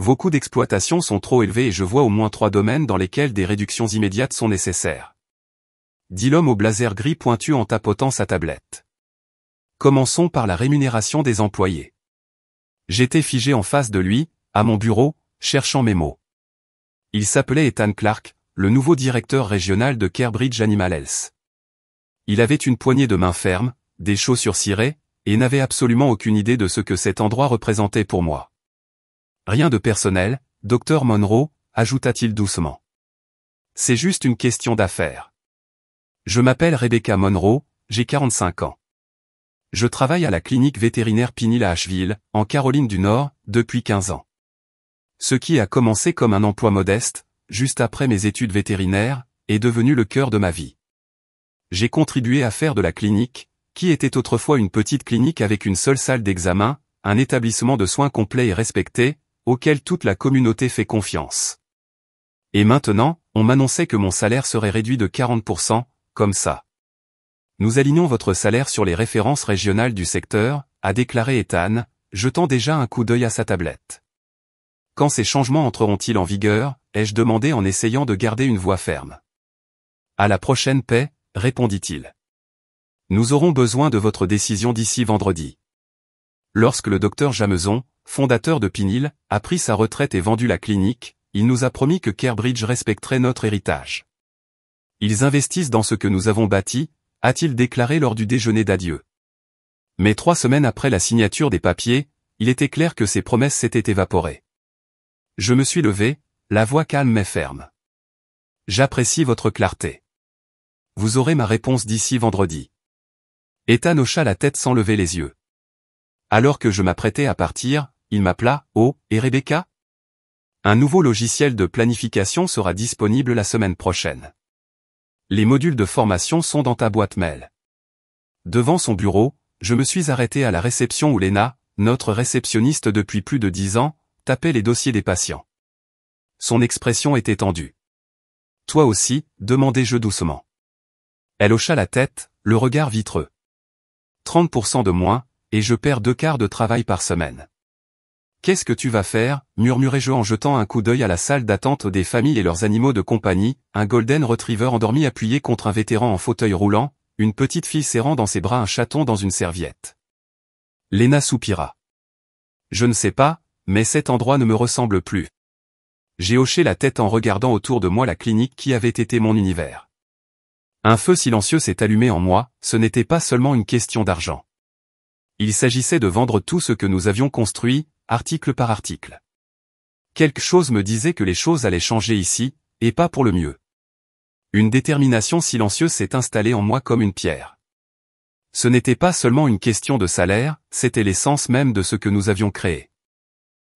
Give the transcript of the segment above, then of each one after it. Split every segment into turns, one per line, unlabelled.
Vos coûts d'exploitation sont trop élevés et je vois au moins 3 domaines dans lesquels des réductions immédiates sont nécessaires. Dit l'homme au blazer gris pointu en tapotant sa tablette. Commençons par la rémunération des employés. J'étais figé en face de lui, à mon bureau, cherchant mes mots. Il s'appelait Ethan Clark, le nouveau directeur régional de Carebridge Animal Health. Il avait une poignée de main ferme, des chaussures cirées, et n'avait absolument aucune idée de ce que cet endroit représentait pour moi. Rien de personnel, Dr Monroe, ajouta-t-il doucement. C'est juste une question d'affaires. Je m'appelle Rebecca Monroe, j'ai 45 ans. Je travaille à la clinique vétérinaire Pinhill à Asheville, en Caroline du Nord, depuis 15 ans. Ce qui a commencé comme un emploi modeste, juste après mes études vétérinaires, est devenu le cœur de ma vie. J'ai contribué à faire de la clinique, qui était autrefois une petite clinique avec une seule salle d'examen, un établissement de soins complet et respecté, auquel toute la communauté fait confiance. Et maintenant, on m'annonçait que mon salaire serait réduit de 40%, comme ça. Nous alignons votre salaire sur les références régionales du secteur, a déclaré Ethan, jetant déjà un coup d'œil à sa tablette. Quand ces changements entreront-ils en vigueur, ai-je demandé en essayant de garder une voix ferme. À la prochaine paie, répondit-il. Nous aurons besoin de votre décision d'ici vendredi. Lorsque le docteur Jameson, fondateur de Pinhill, a pris sa retraite et vendu la clinique, il nous a promis que Carebridge respecterait notre héritage. Ils investissent dans ce que nous avons bâti, a-t-il déclaré lors du déjeuner d'adieu. Mais 3 semaines après la signature des papiers, il était clair que ces promesses s'étaient évaporées. Je me suis levé, la voix calme mais ferme. J'apprécie votre clarté. Vous aurez ma réponse d'ici vendredi. Ethan hocha la tête sans lever les yeux. Alors que je m'apprêtais à partir, il m'appela, « Oh, et Rebecca ?» Un nouveau logiciel de planification sera disponible la semaine prochaine. Les modules de formation sont dans ta boîte mail. Devant son bureau, je me suis arrêté à la réception où Lena, notre réceptionniste depuis plus de 10 ans, tapait les dossiers des patients. Son expression était tendue. « Toi aussi ?» demandai-je doucement. Elle hocha la tête, le regard vitreux. 30% de moins, et je perds 2 quarts de travail par semaine. Qu'est-ce que tu vas faire, murmurai-je en jetant un coup d'œil à la salle d'attente des familles et leurs animaux de compagnie, un golden retriever endormi appuyé contre un vétéran en fauteuil roulant, une petite fille serrant dans ses bras un chaton dans une serviette. Lena soupira. Je ne sais pas, mais cet endroit ne me ressemble plus. J'ai hoché la tête en regardant autour de moi la clinique qui avait été mon univers. Un feu silencieux s'est allumé en moi, ce n'était pas seulement une question d'argent. Il s'agissait de vendre tout ce que nous avions construit, article par article. Quelque chose me disait que les choses allaient changer ici, et pas pour le mieux. Une détermination silencieuse s'est installée en moi comme une pierre. Ce n'était pas seulement une question de salaire, c'était l'essence même de ce que nous avions créé.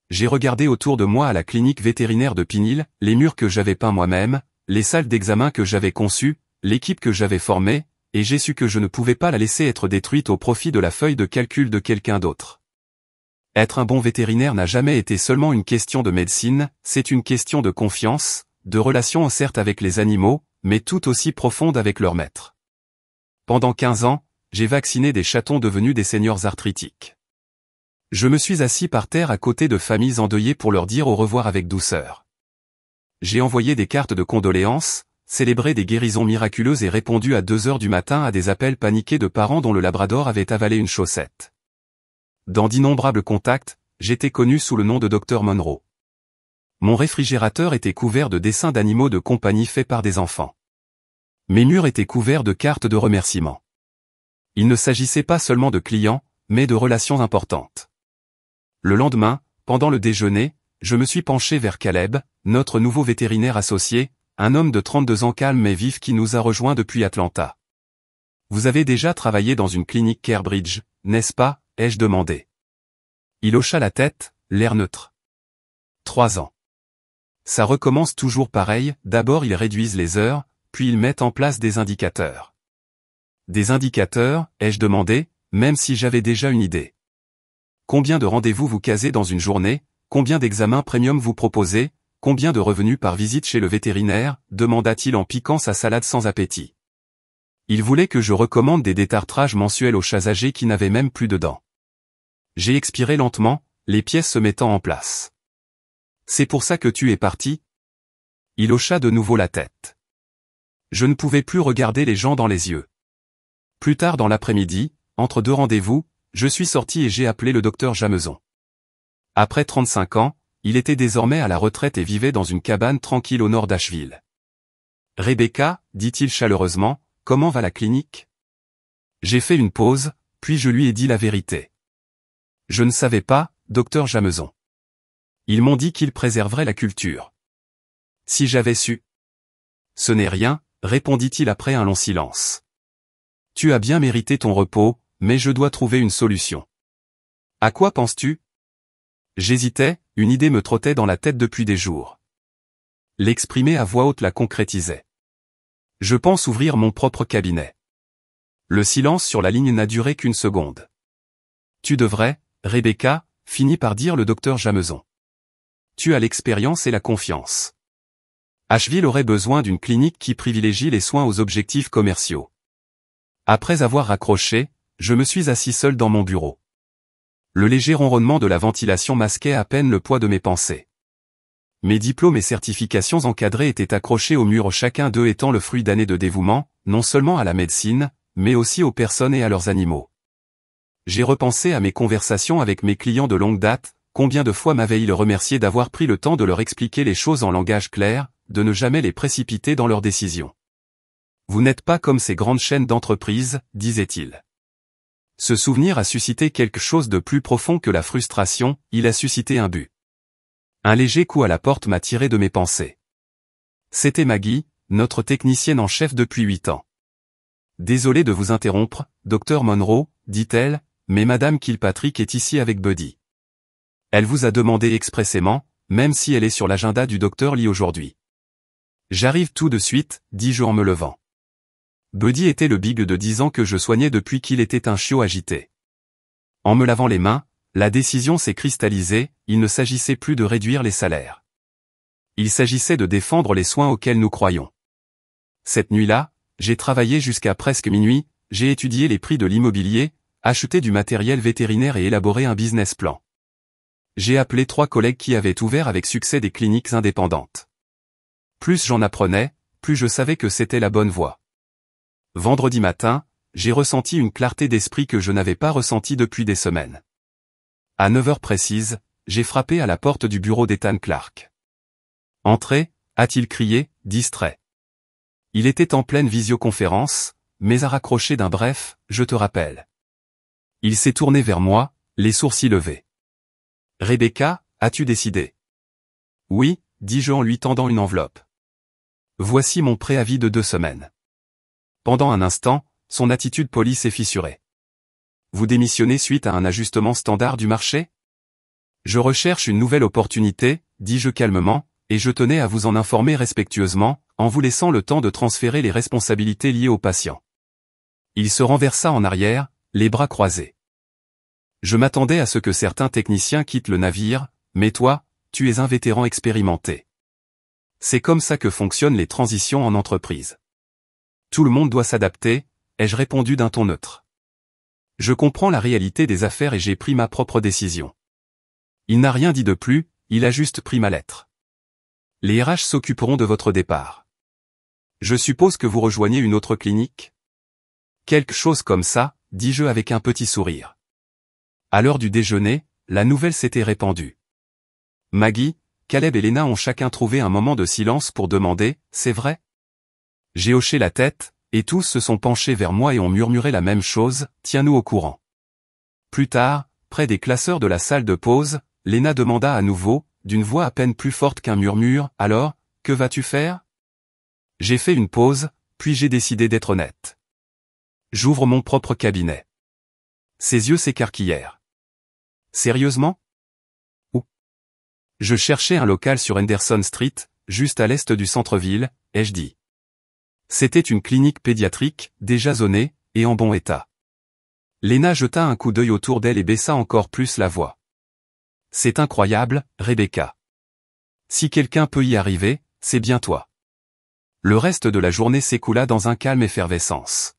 J'ai regardé autour de moi à la clinique vétérinaire de Pinhill, les murs que j'avais peints moi-même, les salles d'examen que j'avais conçues, l'équipe que j'avais formée, et j'ai su que je ne pouvais pas la laisser être détruite au profit de la feuille de calcul de quelqu'un d'autre. Être un bon vétérinaire n'a jamais été seulement une question de médecine, c'est une question de confiance, de relation certes avec les animaux, mais tout aussi profonde avec leur maître. Pendant 15 ans, j'ai vacciné des chatons devenus des seniors arthritiques. Je me suis assis par terre à côté de familles endeuillées pour leur dire au revoir avec douceur. J'ai envoyé des cartes de condoléances, célébré des guérisons miraculeuses et répondu à 2 heures du matin à des appels paniqués de parents dont le labrador avait avalé une chaussette. Dans d'innombrables contacts, j'étais connu sous le nom de Dr Monroe. Mon réfrigérateur était couvert de dessins d'animaux de compagnie faits par des enfants. Mes murs étaient couverts de cartes de remerciements. Il ne s'agissait pas seulement de clients, mais de relations importantes. Le lendemain, pendant le déjeuner, je me suis penché vers Caleb, notre nouveau vétérinaire associé, un homme de 32 ans calme et vif qui nous a rejoints depuis Atlanta. Vous avez déjà travaillé dans une clinique Carebridge, n'est-ce pas, ai-je demandé. Il hocha la tête, l'air neutre. 3 ans. Ça recommence toujours pareil, d'abord ils réduisent les heures, puis ils mettent en place des indicateurs. Des indicateurs, ai-je demandé, même si j'avais déjà une idée. Combien de rendez-vous vous casez dans une journée, combien d'examens premium vous proposez, combien de revenus par visite chez le vétérinaire, demanda-t-il en piquant sa salade sans appétit. Il voulait que je recommande des détartrages mensuels aux chats âgés qui n'avaient même plus de dents. J'ai expiré lentement, les pièces se mettant en place. C'est pour ça que tu es parti? Il hocha de nouveau la tête. Je ne pouvais plus regarder les gens dans les yeux. Plus tard dans l'après-midi, entre deux rendez-vous, je suis sorti et j'ai appelé le docteur Jameson. Après 35 ans, il était désormais à la retraite et vivait dans une cabane tranquille au nord d'Asheville. « Rebecca, dit-il chaleureusement, comment va la clinique ?» J'ai fait une pause, puis je lui ai dit la vérité. Je ne savais pas, docteur Jameson. Ils m'ont dit qu'ils préserveraient la culture. Si j'avais su. Ce n'est rien, répondit-il après un long silence. Tu as bien mérité ton repos, mais je dois trouver une solution. À quoi penses-tu? J'hésitais, une idée me trottait dans la tête depuis des jours. L'exprimer à voix haute la concrétisait. Je pense ouvrir mon propre cabinet. Le silence sur la ligne n'a duré qu'une seconde. Tu devrais, Rebecca, finit par dire le docteur Jameson. Tu as l'expérience et la confiance. Asheville aurait besoin d'une clinique qui privilégie les soins aux objectifs commerciaux. Après avoir raccroché, je me suis assis seul dans mon bureau. Le léger ronronnement de la ventilation masquait à peine le poids de mes pensées. Mes diplômes et certifications encadrées étaient accrochés au mur, chacun d'eux étant le fruit d'années de dévouement, non seulement à la médecine, mais aussi aux personnes et à leurs animaux. J'ai repensé à mes conversations avec mes clients de longue date, combien de fois m'avait-il remercié d'avoir pris le temps de leur expliquer les choses en langage clair, de ne jamais les précipiter dans leurs décisions. Vous n'êtes pas comme ces grandes chaînes d'entreprises, disait-il. Ce souvenir a suscité quelque chose de plus profond que la frustration, il a suscité un but. Un léger coup à la porte m'a tiré de mes pensées. C'était Maggie, notre technicienne en chef depuis 8 ans. Désolé de vous interrompre, docteur Monroe, dit-elle, mais Madame Kilpatrick est ici avec Buddy. Elle vous a demandé expressément, même si elle est sur l'agenda du docteur Lee aujourd'hui. J'arrive tout de suite, dis-je en me levant. Buddy était le big de 10 ans que je soignais depuis qu'il était un chiot agité. En me lavant les mains, la décision s'est cristallisée, il ne s'agissait plus de réduire les salaires. Il s'agissait de défendre les soins auxquels nous croyons. Cette nuit-là, j'ai travaillé jusqu'à presque minuit, j'ai étudié les prix de l'immobilier, acheté du matériel vétérinaire et élaboré un business plan. J'ai appelé 3 collègues qui avaient ouvert avec succès des cliniques indépendantes. Plus j'en apprenais, plus je savais que c'était la bonne voie. Vendredi matin, j'ai ressenti une clarté d'esprit que je n'avais pas ressentie depuis des semaines. À 9 heures précises, j'ai frappé à la porte du bureau d'Ethan Clark. « Entrez » a-t-il crié, distrait. Il était en pleine visioconférence, mais a raccroché d'un bref « je te rappelle ». Il s'est tourné vers moi, les sourcils levés. « Rebecca, as-tu décidé ?» « Oui » dis-je en lui tendant une enveloppe. « Voici mon préavis de 2 semaines. » Pendant un instant, son attitude polie s'est fissurée. « Vous démissionnez suite à un ajustement standard du marché ?»« Je recherche une nouvelle opportunité, » dis-je calmement, et je tenais à vous en informer respectueusement, en vous laissant le temps de transférer les responsabilités liées au patient. Il se renversa en arrière, les bras croisés. Je m'attendais à ce que certains techniciens quittent le navire, mais toi, tu es un vétéran expérimenté. C'est comme ça que fonctionnent les transitions en entreprise. Tout le monde doit s'adapter, ai-je répondu d'un ton neutre. Je comprends la réalité des affaires et j'ai pris ma propre décision. Il n'a rien dit de plus, il a juste pris ma lettre. Les RH s'occuperont de votre départ. Je suppose que vous rejoignez une autre clinique ? Quelque chose comme ça, dis-je avec un petit sourire. À l'heure du déjeuner, la nouvelle s'était répandue. Maggie, Caleb et Lena ont chacun trouvé un moment de silence pour demander « C'est vrai ?» J'ai hoché la tête, et tous se sont penchés vers moi et ont murmuré la même chose, « Tiens-nous au courant. » Plus tard, près des classeurs de la salle de pause, Lena demanda à nouveau, d'une voix à peine plus forte qu'un murmure, « Alors, que vas-tu faire ?» J'ai fait une pause, puis j'ai décidé d'être honnête. J'ouvre mon propre cabinet. Ses yeux s'écarquillèrent. Sérieusement ? Où ? Je cherchais un local sur Henderson Street, juste à l'est du centre-ville, ai-je dit. C'était une clinique pédiatrique, déjà zonée, et en bon état. Lena jeta un coup d'œil autour d'elle et baissa encore plus la voix. C'est incroyable, Rebecca. Si quelqu'un peut y arriver, c'est bien toi. Le reste de la journée s'écoula dans un calme effervescence.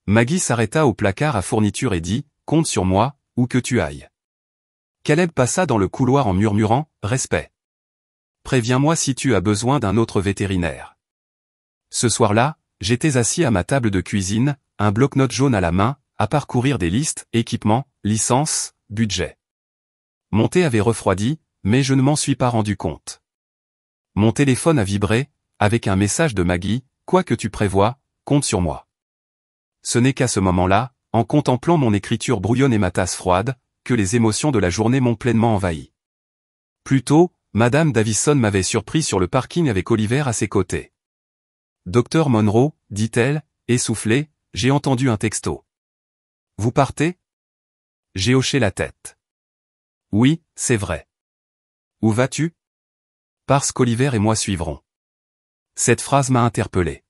Maggie s'arrêta au placard à fourniture et dit, « Compte sur moi, où que tu ailles. » Caleb passa dans le couloir en murmurant, « Respect. » préviens-moi si tu as besoin d'un autre vétérinaire. Ce soir-là, j'étais assis à ma table de cuisine, un bloc-notes jaune à la main, à parcourir des listes, équipements, licences, budget. Mon thé avait refroidi, mais je ne m'en suis pas rendu compte. Mon téléphone a vibré, avec un message de Maggie, « Quoi que tu prévois, compte sur moi ». Ce n'est qu'à ce moment-là, en contemplant mon écriture brouillonne et ma tasse froide, que les émotions de la journée m'ont pleinement envahi. Plus tôt, Madame Davison m'avait surpris sur le parking avec Oliver à ses côtés. « Docteur Monroe, dit-elle, essoufflée, j'ai entendu un texto. Vous partez ? » J'ai hoché la tête. « Oui, c'est vrai. Où vas-tu ? Parce qu'Oliver et moi suivrons. » Cette phrase m'a interpellé.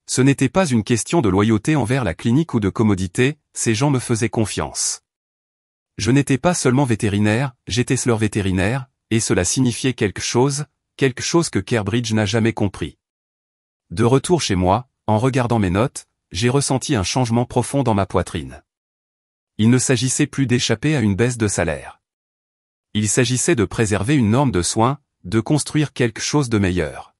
Ce n'était pas une question de loyauté envers la clinique ou de commodité, ces gens me faisaient confiance. Je n'étais pas seulement vétérinaire, j'étais leur vétérinaire, et cela signifiait quelque chose que Cambridge n'a jamais compris. De retour chez moi, en regardant mes notes, j'ai ressenti un changement profond dans ma poitrine. Il ne s'agissait plus d'échapper à une baisse de salaire. Il s'agissait de préserver une norme de soins, de construire quelque chose de meilleur.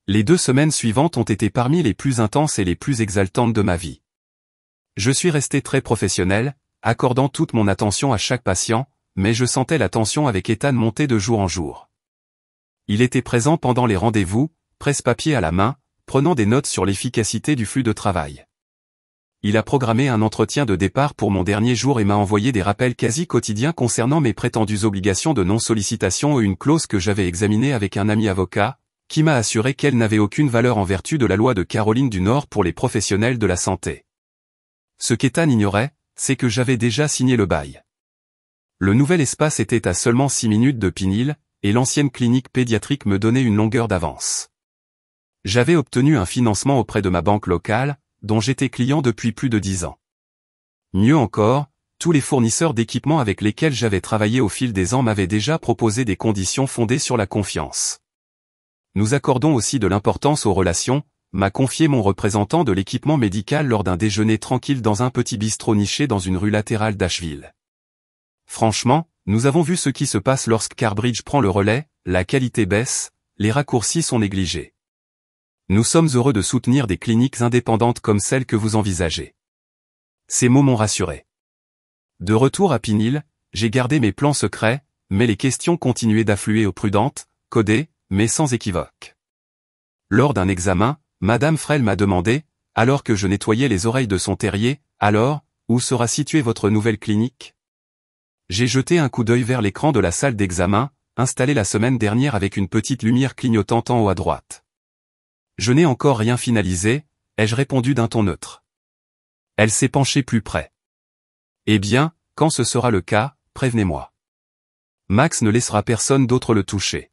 Les 2 semaines suivantes ont été parmi les plus intenses et les plus exaltantes de ma vie. Je suis resté très professionnel, accordant toute mon attention à chaque patient, mais je sentais la tension avec Ethan monter de jour en jour. Il était présent pendant les rendez-vous, presse-papier à la main, prenant des notes sur l'efficacité du flux de travail. Il a programmé un entretien de départ pour mon dernier jour et m'a envoyé des rappels quasi quotidiens concernant mes prétendues obligations de non-sollicitation et une clause que j'avais examinée avec un ami avocat, qui m'a assuré qu'elle n'avait aucune valeur en vertu de la loi de Caroline du Nord pour les professionnels de la santé. Ce qu'Ethan ignorait, c'est que j'avais déjà signé le bail. Le nouvel espace était à seulement 6 minutes de Pin Hill, et l'ancienne clinique pédiatrique me donnait une longueur d'avance. J'avais obtenu un financement auprès de ma banque locale, dont j'étais client depuis plus de 10 ans. Mieux encore, tous les fournisseurs d'équipements avec lesquels j'avais travaillé au fil des ans m'avaient déjà proposé des conditions fondées sur la confiance. Nous accordons aussi de l'importance aux relations, m'a confié mon représentant de l'équipement médical lors d'un déjeuner tranquille dans un petit bistrot niché dans une rue latérale d'Asheville. Franchement, nous avons vu ce qui se passe lorsque Cambridge prend le relais, la qualité baisse, les raccourcis sont négligés. Nous sommes heureux de soutenir des cliniques indépendantes comme celles que vous envisagez. Ces mots m'ont rassuré. De retour à Pin Hill, j'ai gardé mes plans secrets, mais les questions continuaient d'affluer aux prudentes, codées, mais sans équivoque. Lors d'un examen, Madame Frel m'a demandé, alors que je nettoyais les oreilles de son terrier, « Alors, où sera située votre nouvelle clinique ?» J'ai jeté un coup d'œil vers l'écran de la salle d'examen, installé la semaine dernière avec une petite lumière clignotante en haut à droite. Je n'ai encore rien finalisé, ai-je répondu d'un ton neutre. Elle s'est penchée plus près. Eh bien, quand ce sera le cas, prévenez-moi. Max ne laissera personne d'autre le toucher.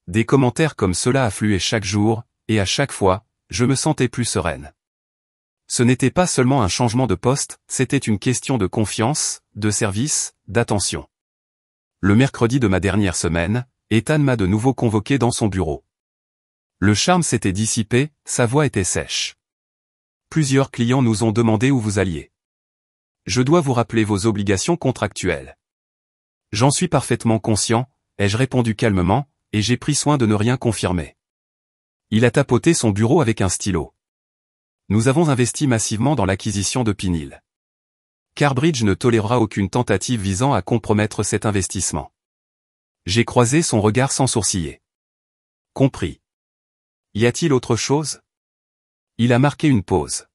Des commentaires comme cela affluaient chaque jour, et à chaque fois, je me sentais plus sereine. Ce n'était pas seulement un changement de poste, c'était une question de confiance, de service, d'attention. Le mercredi de ma dernière semaine, Ethan m'a de nouveau convoqué dans son bureau. Le charme s'était dissipé, sa voix était sèche. Plusieurs clients nous ont demandé où vous alliez. Je dois vous rappeler vos obligations contractuelles. J'en suis parfaitement conscient, ai-je répondu calmement, et j'ai pris soin de ne rien confirmer. Il a tapoté son bureau avec un stylo. Nous avons investi massivement dans l'acquisition de Pin Hill. Cambridge ne tolérera aucune tentative visant à compromettre cet investissement. J'ai croisé son regard sans sourciller. Compris. Y a-t-il autre chose ? Il a marqué une pause.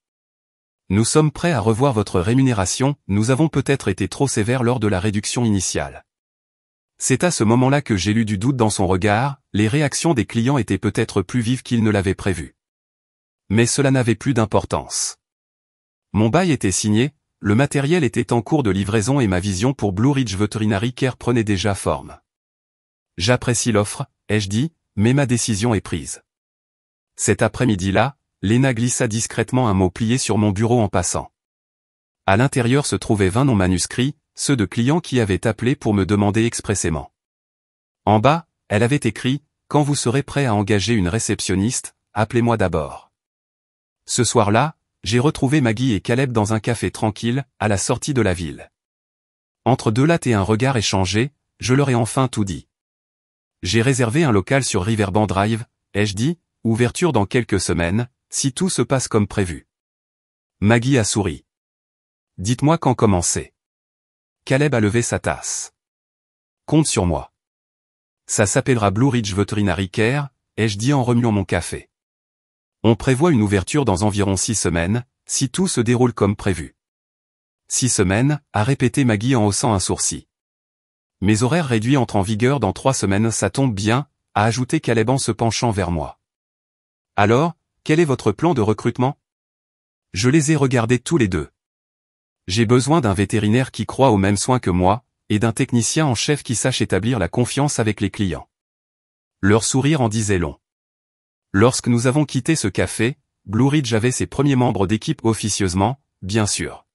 Nous sommes prêts à revoir votre rémunération, nous avons peut-être été trop sévères lors de la réduction initiale. C'est à ce moment-là que j'ai lu du doute dans son regard, les réactions des clients étaient peut-être plus vives qu'ils ne l'avaient prévu. Mais cela n'avait plus d'importance. Mon bail était signé, le matériel était en cours de livraison et ma vision pour Blue Ridge Veterinary Care prenait déjà forme. J'apprécie l'offre, ai-je dit, mais ma décision est prise. Cet après-midi-là, Lena glissa discrètement un mot plié sur mon bureau en passant. À l'intérieur se trouvaient 20 noms manuscrits, ceux de clients qui avaient appelé pour me demander expressément. En bas, elle avait écrit « Quand vous serez prêt à engager une réceptionniste, appelez-moi d'abord ». Ce soir-là, j'ai retrouvé Maggie et Caleb dans un café tranquille, à la sortie de la ville. Entre deux lattes et un regard échangé, je leur ai enfin tout dit. J'ai réservé un local sur Riverbend Drive, ai-je dit, ouverture dans quelques semaines, si tout se passe comme prévu. Maggie a souri. Dites-moi quand commencer. Caleb a levé sa tasse. Compte sur moi. Ça s'appellera Blue Ridge Veterinary Care, ai-je dit en remuant mon café. On prévoit une ouverture dans environ 6 semaines, si tout se déroule comme prévu. 6 semaines, a répété Maggie en haussant un sourcil. Mes horaires réduits entrent en vigueur dans 3 semaines, ça tombe bien, a ajouté Caleb en se penchant vers moi. Alors, quel est votre plan de recrutement? Je les ai regardés tous les deux. J'ai besoin d'un vétérinaire qui croit aux mêmes soins que moi, et d'un technicien en chef qui sache établir la confiance avec les clients. Leur sourire en disait long. Lorsque nous avons quitté ce café, Blue Ridge avait ses premiers membres d'équipe officieusement, bien sûr.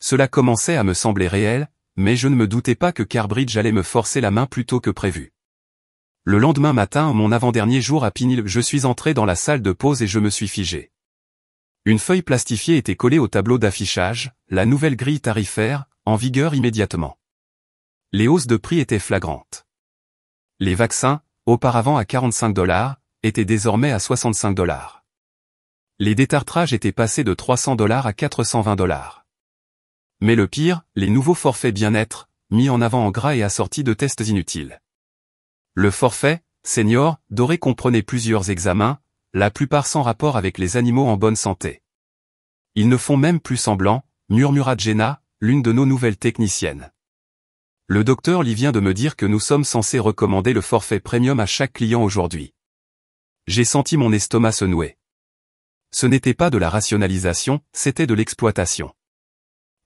Cela commençait à me sembler réel, mais je ne me doutais pas que Carbridge allait me forcer la main plus tôt que prévu. Le lendemain matin, mon avant-dernier jour à Pinhill, je suis entré dans la salle de pause et je me suis figé. Une feuille plastifiée était collée au tableau d'affichage, la nouvelle grille tarifaire, en vigueur immédiatement. Les hausses de prix étaient flagrantes. Les vaccins, auparavant à $45, étaient désormais à $65. Les détartrages étaient passés de $300 à $420. Mais le pire, les nouveaux forfaits bien-être, mis en avant en gras et assortis de tests inutiles. Le forfait, senior, doré comprenait plusieurs examens, la plupart sans rapport avec les animaux en bonne santé. Ils ne font même plus semblant, murmura Jenna, l'une de nos nouvelles techniciennes. Le docteur Lee vient de me dire que nous sommes censés recommander le forfait premium à chaque client aujourd'hui. J'ai senti mon estomac se nouer. Ce n'était pas de la rationalisation, c'était de l'exploitation.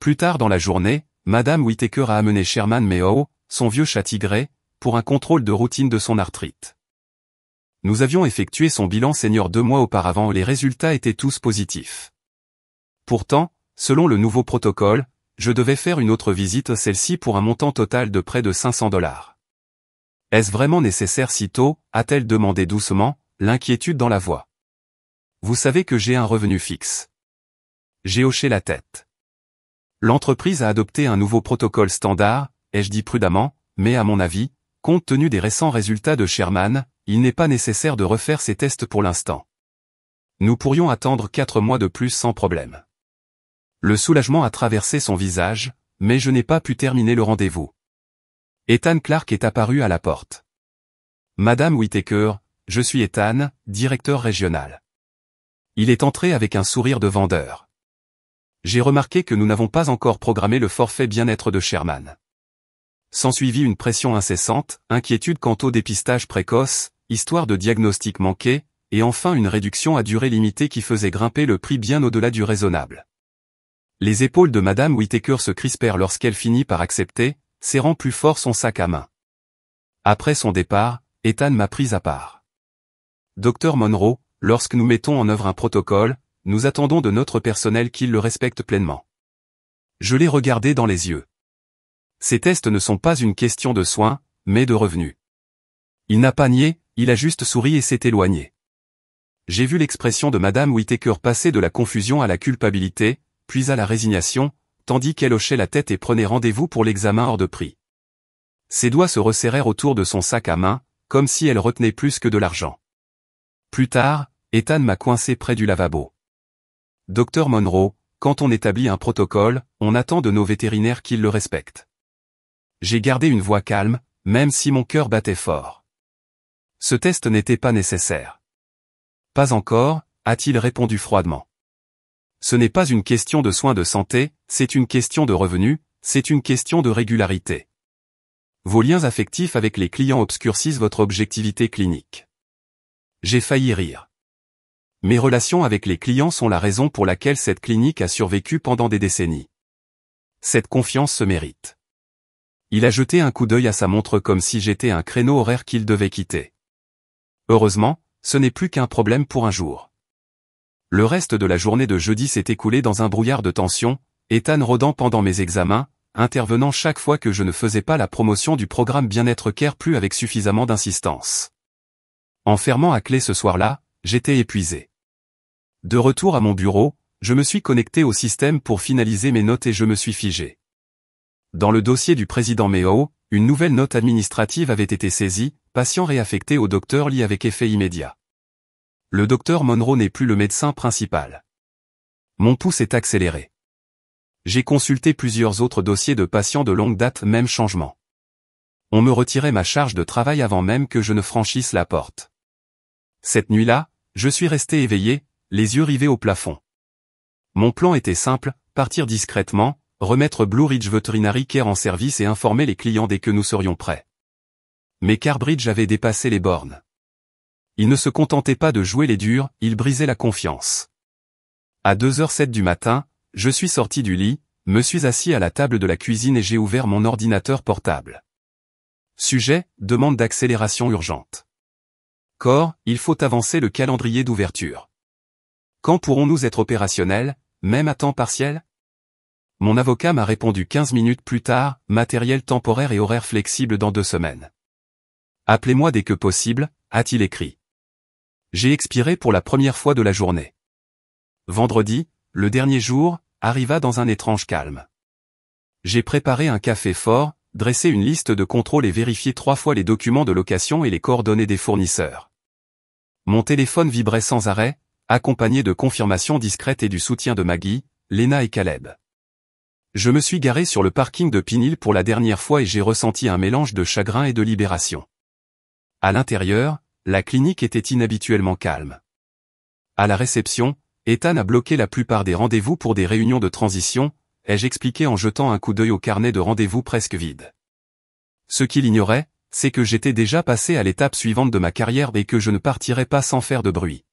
Plus tard dans la journée, Madame Whittaker a amené Sherman Mayhew, son vieux chat tigré, pour un contrôle de routine de son arthrite. Nous avions effectué son bilan senior 2 mois auparavant et les résultats étaient tous positifs. Pourtant, selon le nouveau protocole, je devais faire une autre visite, celle-ci pour un montant total de près de $500. Est-ce vraiment nécessaire si tôt, a-t-elle demandé doucement, l'inquiétude dans la voix. Vous savez que j'ai un revenu fixe. J'ai hoché la tête. L'entreprise a adopté un nouveau protocole standard, ai-je dit prudemment, mais à mon avis, compte tenu des récents résultats de Sherman, il n'est pas nécessaire de refaire ces tests pour l'instant. Nous pourrions attendre 4 mois de plus sans problème. Le soulagement a traversé son visage, mais je n'ai pas pu terminer le rendez-vous. Ethan Clark est apparu à la porte. Madame Whittaker, je suis Ethan, directeur régional. Il est entré avec un sourire de vendeur. J'ai remarqué que nous n'avons pas encore programmé le forfait bien-être de Sherman. S'ensuivit une pression incessante, inquiétude quant au dépistage précoce, histoire de diagnostic manqué, et enfin une réduction à durée limitée qui faisait grimper le prix bien au-delà du raisonnable. Les épaules de Madame Whittaker se crispèrent lorsqu'elle finit par accepter, serrant plus fort son sac à main. Après son départ, Ethan m'a pris à part. Dr Monroe, lorsque nous mettons en œuvre un protocole, nous attendons de notre personnel qu'il le respecte pleinement. Je l'ai regardé dans les yeux. Ces tests ne sont pas une question de soins, mais de revenus. Il n'a pas nié, il a juste souri et s'est éloigné. J'ai vu l'expression de Madame Whittaker passer de la confusion à la culpabilité, puis à la résignation, tandis qu'elle hochait la tête et prenait rendez-vous pour l'examen hors de prix. Ses doigts se resserrèrent autour de son sac à main, comme si elle retenait plus que de l'argent. Plus tard, Ethan m'a coincé près du lavabo. Dr Monroe, quand on établit un protocole, on attend de nos vétérinaires qu'ils le respectent. J'ai gardé une voix calme, même si mon cœur battait fort. Ce test n'était pas nécessaire. Pas encore, a-t-il répondu froidement. Ce n'est pas une question de soins de santé, c'est une question de revenus, c'est une question de régularité. Vos liens affectifs avec les clients obscurcissent votre objectivité clinique. J'ai failli rire. Mes relations avec les clients sont la raison pour laquelle cette clinique a survécu pendant des décennies. Cette confiance se mérite. Il a jeté un coup d'œil à sa montre comme si j'étais un créneau horaire qu'il devait quitter. Heureusement, ce n'est plus qu'un problème pour un jour. Le reste de la journée de jeudi s'est écoulé dans un brouillard de tension, Ethan rôdant pendant mes examens, intervenant chaque fois que je ne faisais pas la promotion du programme Bien-être Care plus avec suffisamment d'insistance. En fermant à clé ce soir-là, j'étais épuisé. De retour à mon bureau, je me suis connecté au système pour finaliser mes notes et je me suis figé. Dans le dossier du président Mayhew, une nouvelle note administrative avait été saisie, patient réaffecté au docteur Lee avec effet immédiat. Le docteur Monroe n'est plus le médecin principal. Mon pouls s'est accéléré. J'ai consulté plusieurs autres dossiers de patients de longue date, même changement. On me retirait ma charge de travail avant même que je ne franchisse la porte. Cette nuit-là, je suis resté éveillé, les yeux rivés au plafond. Mon plan était simple, partir discrètement, remettre Blue Ridge Veterinary Care en service et informer les clients dès que nous serions prêts. Mais Carbridge avait dépassé les bornes. Il ne se contentait pas de jouer les durs, il brisait la confiance. À 2h07 du matin, je suis sorti du lit, me suis assis à la table de la cuisine et j'ai ouvert mon ordinateur portable. Sujet, demande d'accélération urgente. Corps, il faut avancer le calendrier d'ouverture. Quand pourrons-nous être opérationnels, même à temps partiel? Mon avocat m'a répondu 15 minutes plus tard, matériel temporaire et horaire flexible dans 2 semaines. Appelez-moi dès que possible, a-t-il écrit. J'ai expiré pour la première fois de la journée. Vendredi, le dernier jour, arriva dans un étrange calme. J'ai préparé un café fort, dressé une liste de contrôles et vérifié 3 fois les documents de location et les coordonnées des fournisseurs. Mon téléphone vibrait sans arrêt, accompagné de confirmations discrètes et du soutien de Maggie, Lena et Caleb. Je me suis garé sur le parking de Pin Hill pour la dernière fois et j'ai ressenti un mélange de chagrin et de libération. À l'intérieur, la clinique était inhabituellement calme. À la réception, Ethan a bloqué la plupart des rendez-vous pour des réunions de transition, ai-je expliqué en jetant un coup d'œil au carnet de rendez-vous presque vide. Ce qu'il ignorait, c'est que j'étais déjà passé à l'étape suivante de ma carrière et que je ne partirais pas sans faire de bruit.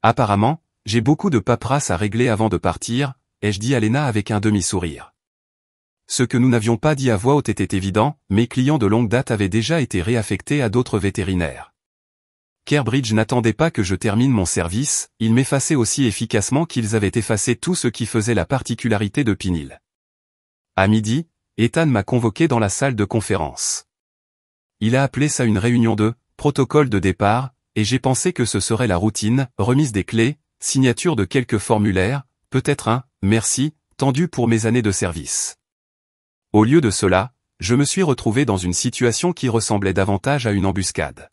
Apparemment, j'ai beaucoup de paperasse à régler avant de partir, ai-je dit à Lena avec un demi-sourire. Ce que nous n'avions pas dit à voix haute était évident, mes clients de longue date avaient déjà été réaffectés à d'autres vétérinaires. Carbridge n'attendait pas que je termine mon service, ils m'effaçaient aussi efficacement qu'ils avaient effacé tout ce qui faisait la particularité de Pin Hill. À midi, Ethan m'a convoqué dans la salle de conférence. Il a appelé ça une réunion de protocole de départ, et j'ai pensé que ce serait la routine, remise des clés, signature de quelques formulaires, peut-être un « merci » tendu pour mes années de service. Au lieu de cela, je me suis retrouvé dans une situation qui ressemblait davantage à une embuscade.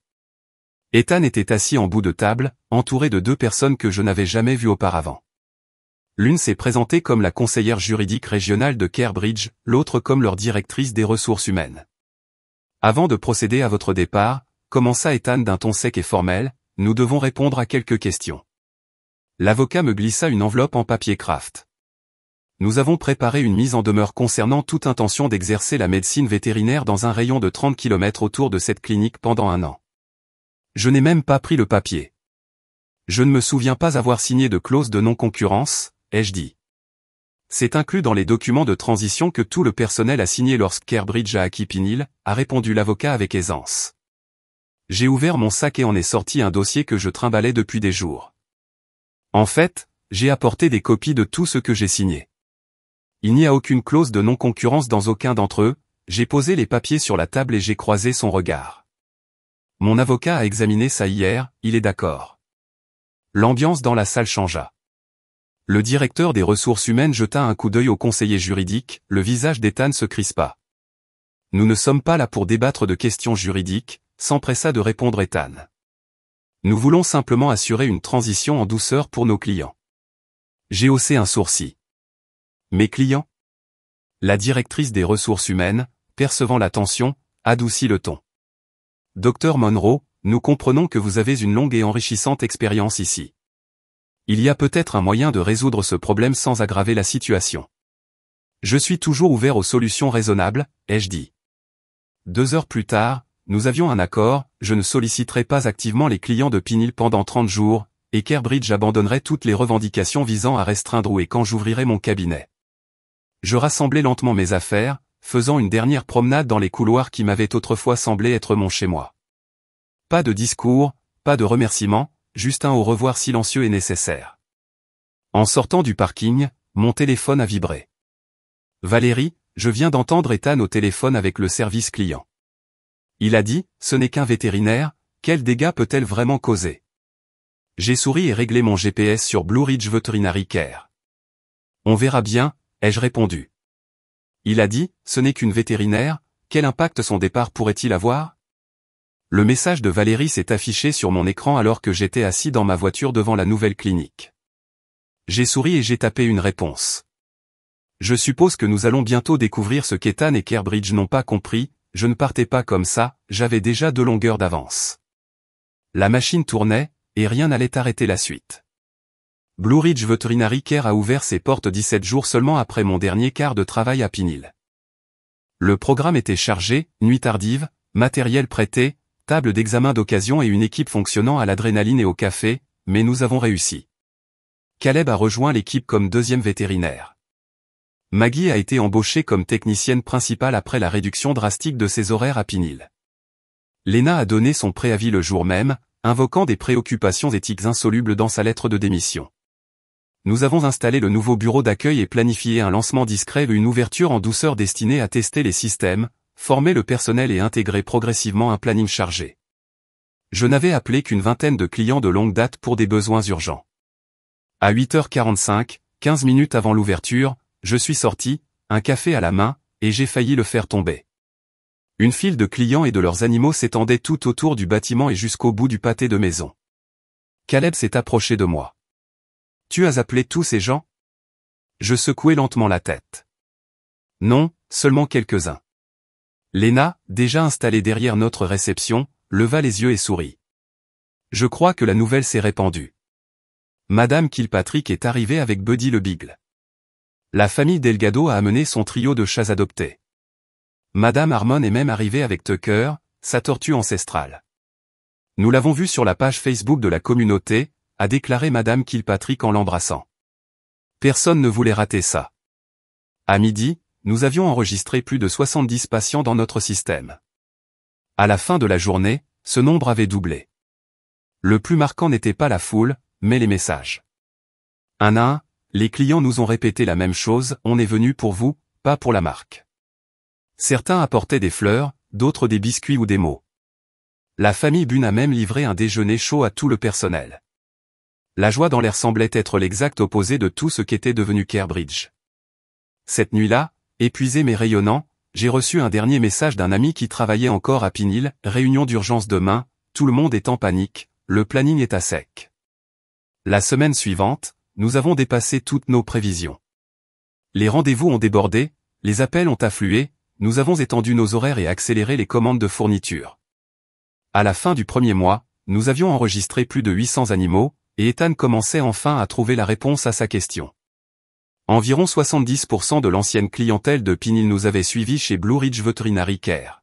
Ethan était assis en bout de table, entouré de 2 personnes que je n'avais jamais vues auparavant. L'une s'est présentée comme la conseillère juridique régionale de Carbridge, l'autre comme leur directrice des ressources humaines. Avant de procéder à votre départ, commença Ethan d'un ton sec et formel, nous devons répondre à quelques questions. L'avocat me glissa une enveloppe en papier craft. Nous avons préparé une mise en demeure concernant toute intention d'exercer la médecine vétérinaire dans un rayon de 30 km autour de cette clinique pendant 1 an. Je n'ai même pas pris le papier. Je ne me souviens pas avoir signé de clause de non-concurrence, ai-je dit. C'est inclus dans les documents de transition que tout le personnel a signé lorsque Carbridge a acquis Pin Hill, a répondu l'avocat avec aisance. J'ai ouvert mon sac et en ai sorti un dossier que je trimballais depuis des jours. En fait, j'ai apporté des copies de tout ce que j'ai signé. Il n'y a aucune clause de non-concurrence dans aucun d'entre eux, j'ai posé les papiers sur la table et j'ai croisé son regard. Mon avocat a examiné ça hier, il est d'accord. L'ambiance dans la salle changea. Le directeur des ressources humaines jeta un coup d'œil au conseiller juridique, le visage d'Ethan se crispa. Nous ne sommes pas là pour débattre de questions juridiques, s'empressa de répondre Ethan. Nous voulons simplement assurer une transition en douceur pour nos clients. J'ai haussé un sourcil. Mes clients? La directrice des ressources humaines, percevant la tension, adoucit le ton. Docteur Monroe, nous comprenons que vous avez une longue et enrichissante expérience ici. Il y a peut-être un moyen de résoudre ce problème sans aggraver la situation. Je suis toujours ouvert aux solutions raisonnables, ai-je dit. 2 heures plus tard, nous avions un accord, je ne solliciterai pas activement les clients de Pin Hill pendant 30 jours, et Carbridge abandonnerait toutes les revendications visant à restreindre ou et quand j'ouvrirai mon cabinet. Je rassemblai lentement mes affaires, faisant une dernière promenade dans les couloirs qui m'avaient autrefois semblé être mon chez-moi. Pas de discours, pas de remerciements, juste un au revoir silencieux et nécessaire. En sortant du parking, mon téléphone a vibré. Valérie, je viens d'entendre Ethan au téléphone avec le service client. Il a dit, ce n'est qu'un vétérinaire, quels dégâts peut-elle vraiment causer? J'ai souri et réglé mon GPS sur Blue Ridge Veterinary Care. On verra bien, ai-je répondu. Il a dit, ce n'est qu'une vétérinaire, quel impact son départ pourrait-il avoir? Le message de Valérie s'est affiché sur mon écran alors que j'étais assis dans ma voiture devant la nouvelle clinique. J'ai souri et j'ai tapé une réponse. Je suppose que nous allons bientôt découvrir ce qu'Ethan et Kerbridge n'ont pas compris, je ne partais pas comme ça, j'avais déjà 2 longueurs d'avance. La machine tournait, et rien n'allait arrêter la suite. Blue Ridge Veterinary Care a ouvert ses portes 17 jours seulement après mon dernier quart de travail à Pinhill. Le programme était chargé, nuit tardive, matériel prêté, table d'examen d'occasion et une équipe fonctionnant à l'adrénaline et au café, mais nous avons réussi. Caleb a rejoint l'équipe comme 2e vétérinaire. Maggie a été embauchée comme technicienne principale après la réduction drastique de ses horaires à Pinhill. Lena a donné son préavis le jour même, invoquant des préoccupations éthiques insolubles dans sa lettre de démission. Nous avons installé le nouveau bureau d'accueil et planifié un lancement discret et une ouverture en douceur destinée à tester les systèmes, former le personnel et intégrer progressivement un planning chargé. Je n'avais appelé qu'une vingtaine de clients de longue date pour des besoins urgents. À 8h45, 15 minutes avant l'ouverture, je suis sorti, un café à la main, et j'ai failli le faire tomber. Une file de clients et de leurs animaux s'étendait tout autour du bâtiment et jusqu'au bout du pâté de maison. Caleb s'est approché de moi. « Tu as appelé tous ces gens ?» Je secouai lentement la tête. « Non, seulement quelques-uns. » Lena, déjà installée derrière notre réception, leva les yeux et sourit. Je crois que la nouvelle s'est répandue. Madame Kilpatrick est arrivée avec Buddy le Beagle. La famille Delgado a amené son trio de chats adoptés. Madame Harmon est même arrivée avec Tucker, sa tortue ancestrale. Nous l'avons vu sur la page Facebook de la communauté, a déclaré Madame Kilpatrick en l'embrassant. Personne ne voulait rater ça. À midi, nous avions enregistré plus de 70 patients dans notre système. À la fin de la journée, ce nombre avait doublé. Le plus marquant n'était pas la foule, mais les messages. Un à un, les clients nous ont répété la même chose, on est venu pour vous, pas pour la marque. Certains apportaient des fleurs, d'autres des biscuits ou des mots. La famille Bune a même livré un déjeuner chaud à tout le personnel. La joie dans l'air semblait être l'exact opposé de tout ce qu'était devenu Kerbridge. Cette nuit-là, épuisé mais rayonnant, j'ai reçu un dernier message d'un ami qui travaillait encore à Pinhill, réunion d'urgence demain, tout le monde est en panique, le planning est à sec. La semaine suivante, nous avons dépassé toutes nos prévisions. Les rendez-vous ont débordé, les appels ont afflué, nous avons étendu nos horaires et accéléré les commandes de fourniture. À la fin du premier mois, nous avions enregistré plus de 800 animaux, et Ethan commençait enfin à trouver la réponse à sa question. Environ 70% de l'ancienne clientèle de Pinhill nous avait suivis chez Blue Ridge Veterinary Care.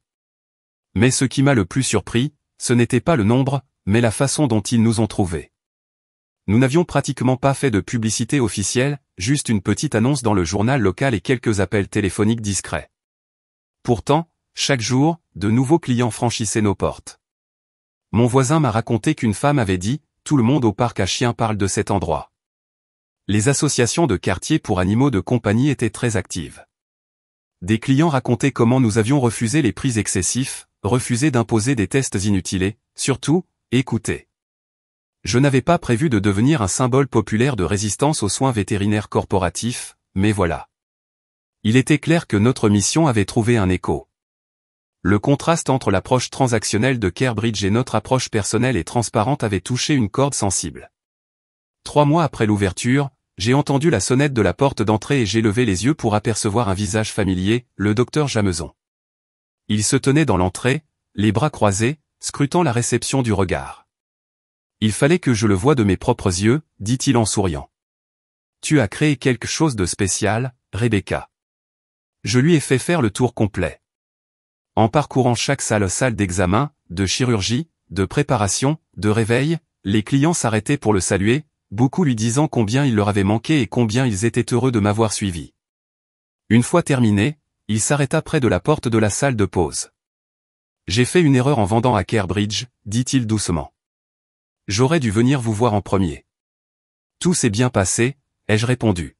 Mais ce qui m'a le plus surpris, ce n'était pas le nombre, mais la façon dont ils nous ont trouvés. Nous n'avions pratiquement pas fait de publicité officielle, juste une petite annonce dans le journal local et quelques appels téléphoniques discrets. Pourtant, chaque jour, de nouveaux clients franchissaient nos portes. Mon voisin m'a raconté qu'une femme avait dit « Tout le monde au parc à chiens parle de cet endroit ». Les associations de quartier pour animaux de compagnie étaient très actives. Des clients racontaient comment nous avions refusé les prix excessifs, refusé d'imposer des tests inutiles et, surtout, écoutez. Je n'avais pas prévu de devenir un symbole populaire de résistance aux soins vétérinaires corporatifs, mais voilà. Il était clair que notre mission avait trouvé un écho. Le contraste entre l'approche transactionnelle de Kerbridge et notre approche personnelle et transparente avait touché une corde sensible. 3 mois après l'ouverture, j'ai entendu la sonnette de la porte d'entrée et j'ai levé les yeux pour apercevoir un visage familier, le docteur Jameson. Il se tenait dans l'entrée, les bras croisés, scrutant la réception du regard. Il fallait que je le voie de mes propres yeux, dit-il en souriant. Tu as créé quelque chose de spécial, Rebecca. Je lui ai fait faire le tour complet. En parcourant chaque salle d'examen, de chirurgie, de préparation, de réveil, les clients s'arrêtaient pour le saluer, beaucoup lui disant combien il leur avait manqué et combien ils étaient heureux de m'avoir suivi. Une fois terminé, il s'arrêta près de la porte de la salle de pause. J'ai fait une erreur en vendant à Kerbridge, dit-il doucement. J'aurais dû venir vous voir en premier. Tout s'est bien passé, ai-je répondu.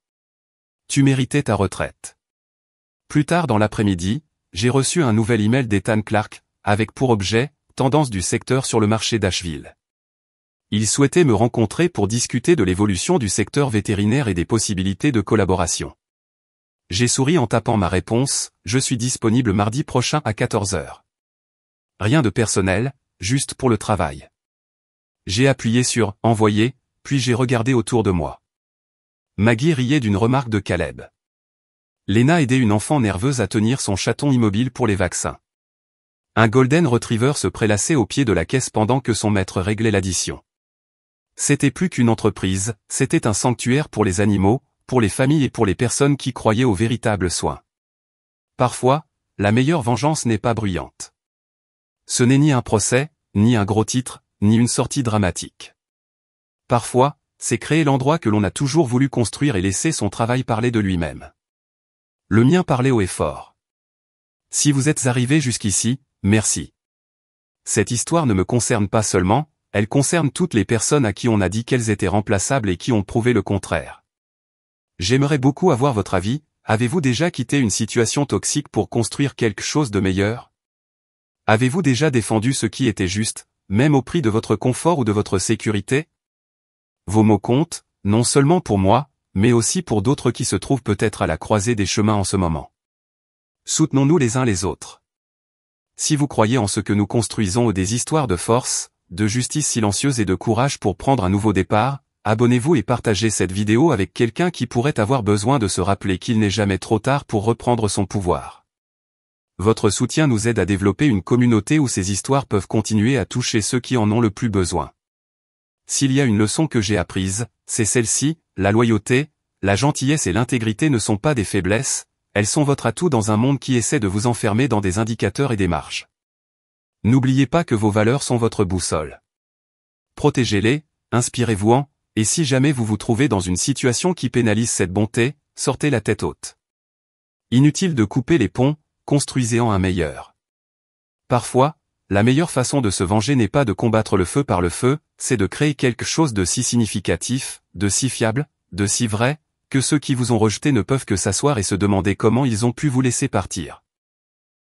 Tu méritais ta retraite. Plus tard dans l'après-midi, j'ai reçu un nouvel email d'Ethan Clark, avec pour objet, tendance du secteur sur le marché d'Asheville. Il souhaitait me rencontrer pour discuter de l'évolution du secteur vétérinaire et des possibilités de collaboration. J'ai souri en tapant ma réponse, je suis disponible mardi prochain à 14 h. Rien de personnel, juste pour le travail. J'ai appuyé sur « Envoyer », puis j'ai regardé autour de moi. Maggie riait d'une remarque de Caleb. Lena aidait une enfant nerveuse à tenir son chaton immobile pour les vaccins. Un golden retriever se prélassait au pied de la caisse pendant que son maître réglait l'addition. C'était plus qu'une entreprise, c'était un sanctuaire pour les animaux, pour les familles et pour les personnes qui croyaient aux véritables soins. Parfois, la meilleure vengeance n'est pas bruyante. Ce n'est ni un procès, ni un gros titre, ni une sortie dramatique. Parfois, c'est créer l'endroit que l'on a toujours voulu construire et laisser son travail parler de lui-même. Le mien parlait haut et fort. Si vous êtes arrivé jusqu'ici, merci. Cette histoire ne me concerne pas seulement, elle concerne toutes les personnes à qui on a dit qu'elles étaient remplaçables et qui ont prouvé le contraire. J'aimerais beaucoup avoir votre avis, avez-vous déjà quitté une situation toxique pour construire quelque chose de meilleur? Avez-vous déjà défendu ce qui était juste, même au prix de votre confort ou de votre sécurité? Vos mots comptent, non seulement pour moi, mais aussi pour d'autres qui se trouvent peut-être à la croisée des chemins en ce moment. Soutenons-nous les uns les autres. Si vous croyez en ce que nous construisons ou des histoires de force, de justice silencieuse et de courage pour prendre un nouveau départ, abonnez-vous et partagez cette vidéo avec quelqu'un qui pourrait avoir besoin de se rappeler qu'il n'est jamais trop tard pour reprendre son pouvoir. Votre soutien nous aide à développer une communauté où ces histoires peuvent continuer à toucher ceux qui en ont le plus besoin. S'il y a une leçon que j'ai apprise, c'est celle-ci, la loyauté, la gentillesse et l'intégrité ne sont pas des faiblesses, elles sont votre atout dans un monde qui essaie de vous enfermer dans des indicateurs et des marges. N'oubliez pas que vos valeurs sont votre boussole. Protégez-les, inspirez-vous-en, et si jamais vous vous trouvez dans une situation qui pénalise cette bonté, sortez la tête haute. Inutile de couper les ponts, construisez-en un meilleur. Parfois, la meilleure façon de se venger n'est pas de combattre le feu par le feu, c'est de créer quelque chose de si significatif, de si fiable, de si vrai, que ceux qui vous ont rejeté ne peuvent que s'asseoir et se demander comment ils ont pu vous laisser partir.